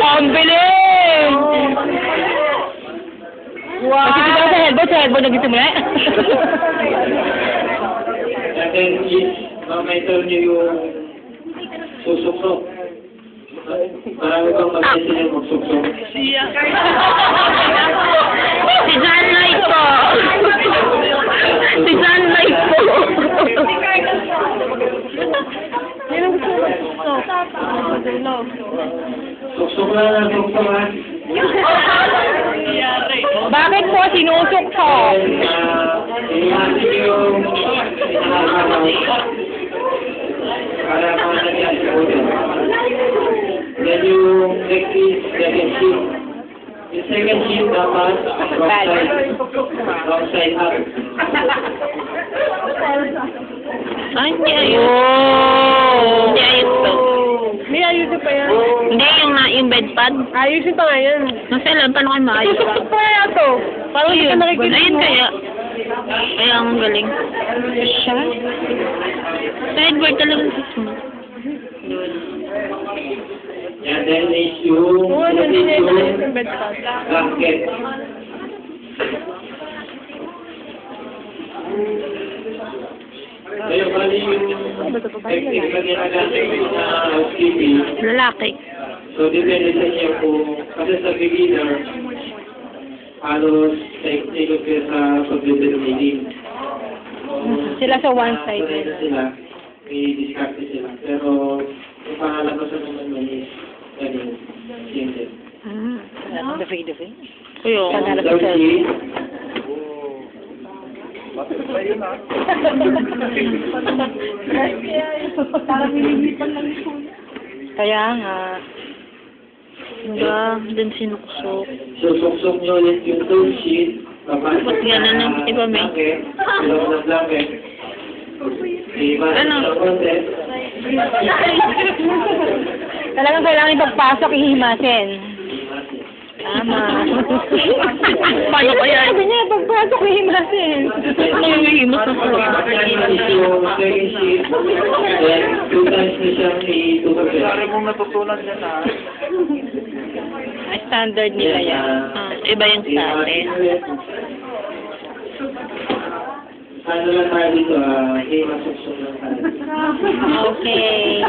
Ang bilis! Wow! Kasi ito sa headboard nagsimula. And then, mamay-turn niyo yung susok-sok. Marami kang mag-isin yung magsuk-sok. Siya. Si Sunlight po. Si Sunlight po. Susok lang, susok lang. Bakit po sinusok po? Iwasin yung para managyan sa ulit. Then yung next is second shift. Yung second shift dapat wrong side up. Ay, hindi ayos. Hindi ayos to. May ayusin pa yan. Hindi, yung bedpad. Ayusin pa nga yan. Nasaan, paano kayo maayos? Susok pa kaya to. Parang hindi ka nakikita. Ayun kaya. Kaya ang galing. Siya? Sa headboard talaga susunod. And then is yung blanket. Kaya bali yung technique na ginagamit na housekeeping. Lalaki. So, depende sa inyo kung, kasi sa beginner, halos technique ka sa pag-determining. Sila sa one side. Sanay sila, may discarte sila. Pero, yung pangalabasan naman nun is, ganun, simple. Dafe. Kuyo. Thirdly, Kaya nga. Diba? Doon sinuksok. susuksok nyo ulit yung tool sheet, papasok Ba't gano'n ang iba, may? ilong ng blanket. Ano? Sa konti. Talagang kailangan ipagpasok, ihimasin. Tama. Paano kaya? Sabi niya, pagpasok, ihimasin. Nangihimas na po. Is yung second sheet, then 2 times na siyang i-tukot. Sorry mong natutunan niya na. Standard nila yan. Iba yung sa atin. Ano lang tayo dito, masuksok lang tayo. Okay.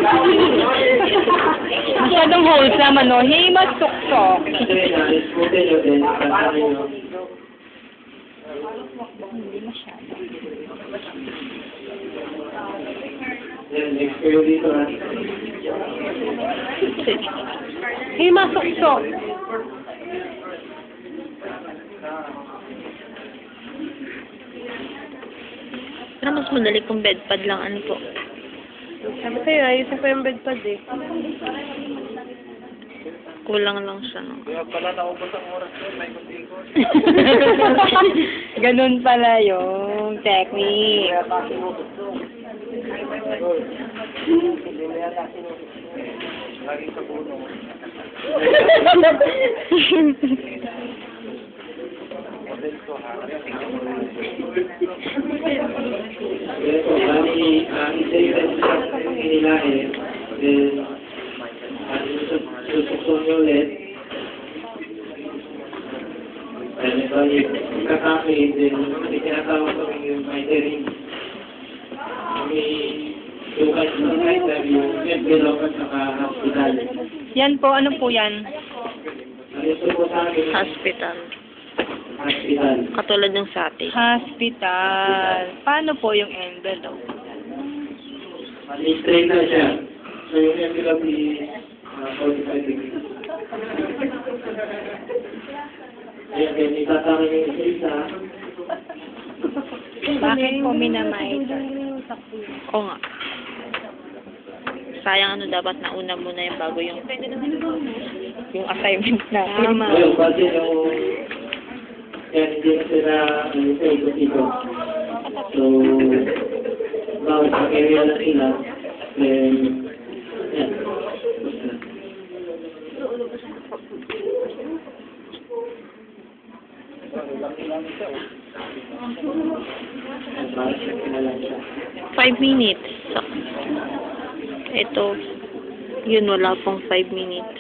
Masyadong wholesome, ano? Hey, masuksok. Kasi na-smoothen nyo din, kasama nyo. Then, next kayo dito, Hey, masuksok. Pero mas madali kung bedpad lang, ano po. Sabi sa'yo, ayusin pa yung bedpad eh. Kulang lang siya, no? Kaya pala naubos ang oras ko, may ikot-ikot. Ganun pala yung technique. Lagi sa puno. Ito, kami, isa-isa yung hinilain. Then, susuksok nyo ulit. Then, ito yung kakapin. Then, may tinatawag kami yung mitering. May sukat sa miter, yung envelope at saka hospital. Yan po, ano po yan? Ito po sa akin, Hospital. hospital. Katulad ng sa atin. Hospital. Paano po yung envelope? Straight na siya. So, yung envelope is 45 degrees. Ayan, then itatama yung isa-isa. Bakit po minamahit? Oo nga. Sayang ano, dapat nauna muna yung bago yung assignment natin. Tama. Ayun, kasi yung yan, hindi na sila sa ikot-ikot. So, bawat area na sila, then, yan. Basta. Para check na lang siya. 5 minutes. Ito, yun, wala pong 5 minutes.